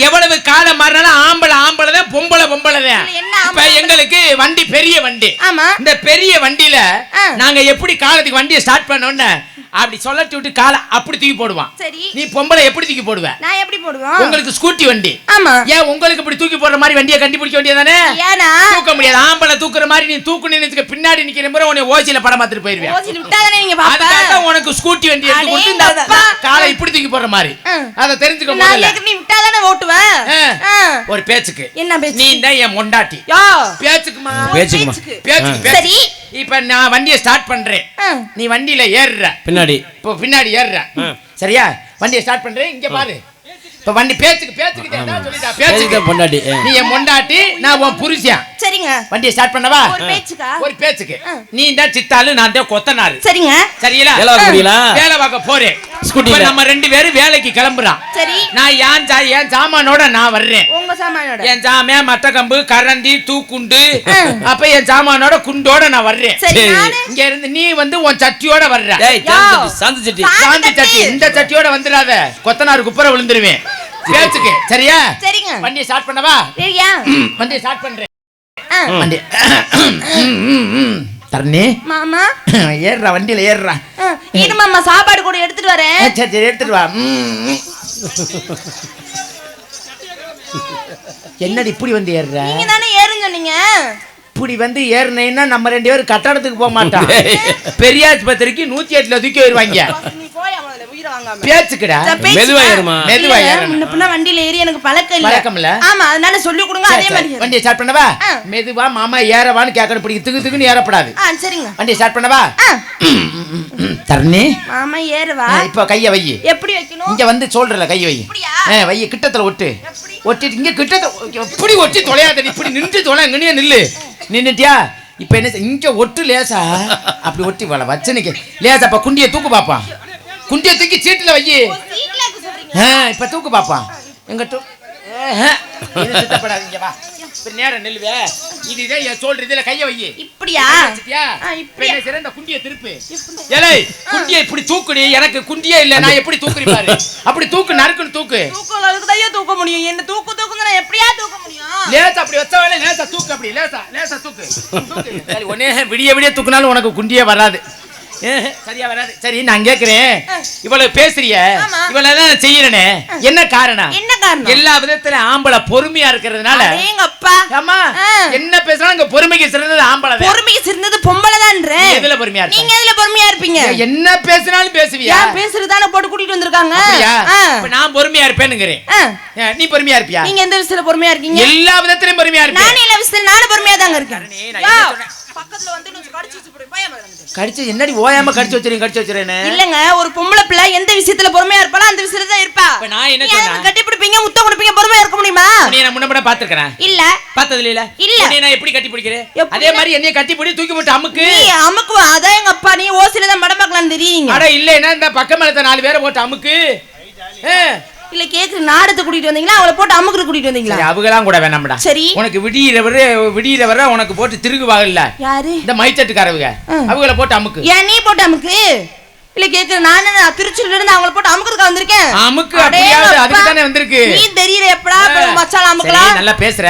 எவ்வளவு காலம் மாறினாலும் ஆம்பளை தான் பொம்பளை தான். இப்ப எங்களுக்கு வண்டி பெரிய வண்டி. இந்த பெரிய வண்டியில நாங்க எப்படி காலத்துக்கு வண்டியை ஸ்டார்ட் பண்ணோம்னு அப்படி சொல்லட்டி விட்டு காலை அப்படி தூக்கி போடுவான். நீ பொம்பளை எப்படி தூக்கி போடுவ? நான் எப்படி போடுவேன்? உங்களுக்கு ஸ்கூட்டி வண்டி. ஆமா. ஏன் உங்களுக்கு இப்படி தூக்கி போடுற மாதிரி வண்டியை கண்டுபிடிக்க வேண்டியதானே? தூக்க முடியாது. ஆம்பளை தூக்குற மாதிரி நீ தூக்குனதுக்கு பின்னாடி நிக்கிற முறை உன்னை ஓசியில படம் பார்த்துட்டு போயிருவேன். ஓசியில விட்டாதானே நீங்க பாப்பா. அதுக்காக உனக்கு ஸ்கூட்டி வண்டி எடுத்து கொடுத்து இந்த காலை இப்படி தூக்கி போடுற மாதிரி அத தெரிஞ்சுக்க முடியல. நான் நீ விட்டாதானே ஓட்டுவேன். ஒரு பேச்சுக்கு என்ன பேச்சு? நீ தான் என் மொண்டாட்டி. பேச்சுக்குமா? பேச்சுக்கு. சரி இப்ப நான் வண்டியை ஸ்டார்ட் பண்றேன். நீ வண்டியில ஏறுற பின்னாடி. இப்போ பின்னாடி ஏறுற. சரியா? வண்டியை ஸ்டார்ட் பண்றேன். இங்க பாரு. இப்ப வண்டி பேச்சுக்கு என்ன சொல்லிட்டா? பேச்சுக்கு பொண்டாட்டி. நீ என் பொண்டாட்டி, நான் உன் புருஷன். சரிங்க. வண்டியை ஸ்டார்ட் பண்ணவா? ஒரு பேச்சுக்கு. நீ தான் சித்தாளு, நான் தான் கொத்தனாரு. சரிங்க. சரியா? வேலை பார்க்க போறேன். ஸ்கூட்டி நம்ம ரெண்டு பேரும் வேலைக்கு கிளம்புறோம். சரி. நான் என் சாமானோட நான் வர்றேன். உங்க சாமானோட? என் சாமே மட்டக்கம்பு, கரண்டி, தூக்குண்டு, அப்ப என் சாமானோட குண்டோட நான் வர்றேன். இங்க இருந்து நீ வந்து உன் சட்டியோட வர்ற. சாந்தி சட்டி. இந்த சட்டியோட வந்துடாத, கொத்தனாரு குப்புற விழுந்துருவேன். பேச்சுக்கு. சரியா? சரிங்க. வண்டியை ஸ்டார்ட் பண்ணவா? சரியா? வண்டியை ஸ்டார்ட் பண்றேன். வண்டி தரணி மாமா ஏறுறா, வண்டியில ஏறுறா. இது மாமா சாப்பாடு கூட எடுத்துட்டு வரேன். சரி எடுத்துட்டு வா. என்னடி இப்படி வந்து ஏறுற? நீங்க தானே ஏறுங்க சொன்னீங்க. இப்படி வந்து ஏறினேன்னா நம்ம ரெண்டு பேரும் கட்டடத்துக்கு போக மாட்டோம். பெரியாஸ்பத்திரிக்கு 108ல தூக்கி வருவாங்க. பேச்சுக்கடா. மெதுவா ஏறுமா. மெதுவா ஏறு. முன்ன வண்டியில ஏறி எனக்கு பழக்கம் இல்ல. ஆமா, அதனால சொல்லி கொடுங்க. அதே மாதிரி வண்டியை ஸ்டார்ட் பண்ணவா? மெதுவா மாமா ஏறவான்னு கேட்கணும். இப்படி திக்கு ஏறப்படாது. சரிங்க. வண்டியை ஸ்டார்ட் பண்ணவா? தரணி மாமா ஏறுவா. இப்ப கைய வை. எப்படி வைக்கணும்? இங்க வந்து சொல்றல கைய வை. வை கிட்டத்துல ஒட்டு. ஒட்டிட்டு இங்க கிட்டத்துல இப்படி ஒட்டி தொலையாத. இப்படி நின்று தொலை. இங்கனே நில்லு. நின்னுட்டியா? இப்ப என்ன இங்க ஒட்டு லேசா. அப்படி ஒட்டி வச்சனைக்கு லேசா. அப்ப குண்டியை தூக்கு பாப்பா. குண்டியை தூக்கி சீட்டுல வை. இப்ப தூக்கு பாப்பா. எங்க சித்தப்படாதீங்க வா. நேரம் நில்லுவே. இதுதான் என் சொல்ற. இதுல கைய வை. இப்படியா? இப்ப சிறந்த குண்டியை திருப்பு. ஏலே குண்டியை இப்படி தூக்குடி. எனக்கு குண்டியே இல்ல. நான் எப்படி தூக்குறி பாரு. அப்படி தூக்கு. நறுக்குன்னு தூக்கு. தூக்குறதுக்கு தான் தூக்க முடியும். என்ன தூக்குன்னா நான் எப்படியா தூக்க முடியும்? லேசா அப்படி வச்ச வேளை லேசா தூக்கு. அப்படி லேசா தூக்கு. சரி ஒண்ணே விடிய தூக்குனாலும் உனக்கு குண்டியே வராது. சரியா வராது. சரி நான் கேக்குறேன். இவ்வளவு பேசுறிய, இவ்வளவு செய்யறனே, என்ன காரணம்? எல்லா விதத்துல ஆம்பளை பொறுமையா இருக்கிறதுனால. ஆமா, என்ன பேசினாலும் இங்க பொறுமைக்கு சிறந்தது ஆம்பளை. பொறுமைக்கு சிறந்தது பொம்பளை தான். எதுல பொறுமையா இருப்பீங்க? நீங்க எதுல பொறுமையா இருப்பீங்க? என்ன பேசினாலும் பேசுவியா? பேசுறதானே போட்டு கூட்டிட்டு வந்திருக்காங்க. இப்ப நான் பொறுமையா இருப்பேன்னுங்கறேன். நீ பொறுமையா இருப்பியா? நீங்க எந்த விஷயத்துல பொறுமையா இருக்கீங்க? எல்லா விதத்திலயும் பொறுமையா இருப்பேன். நான் எல்லா விஷயத்துல நானும் பொறுமையா தாங்க இருக்கேன். பக்கத்துல வந்து கடிச்சு வச்சு போடு. பயமா கடிச்சு என்னடி ஓயாம கடிச்சு வச்சிரேன்னு. இல்லங்க, ஒரு பொம்பளை பிள்ளை எந்த விஷயத்துல பொறுமையா இருப்பாளோ அந்த விஷயத்துல தான் இருப்பா. இப்ப நான் என்ன சொன்னேன்? கட்டி பிடிப்பீங்க, முத்தம் கொடுப்பீங்க, பொறுமையா இருக்க முடியுமா? நீ நான் முன்னபட பாத்துக்கறேன். இல்ல பார்த்ததுல இல்ல. நீ நான் எப்படி கட்டி பிடிக்கிறேன்? அதே மாதிரி என்னைய கட்டி பிடி, தூக்கி போட்டு அமுக்கு. நீ அமுக்குவா? அதான் எங்க அப்பா. நீ ஓசில தான் மடமக்கலாம் தெரியுங்க. அட இல்லன்னா இந்த பக்கமேலத்த 4 பேரை போட்டு அமுக்கு. இல்ல கேக்குற நாடத்தை கூட்டிட்டு வந்தீங்களா? அவளை போட்டு அமுக்குற கூட்டிட்டு வந்தீங்களா? அவங்கலாம் கூட வேணாம்டா. சரி உனக்கு விடியிற வர உனக்கு போட்டு திருகுவாங்க இல்ல? யாரு? இந்த மைச்சட்டுக்காரவங்க. அவங்கள போட்டு அமுக்கு. ஏன் நீ போட்டு அமுக்கு? இல்ல கேக்குற நானே திருச்சில இருந்து அவங்கள போட்டு அமுக்குறதுக்கு வந்திருக்கேன். அமுக்கு அப்படியே அதுக்கு தானே வந்திருக்கு. நீ தெரியற எப்படா மச்சான் அமுக்கலாம். நல்லா பேசுற.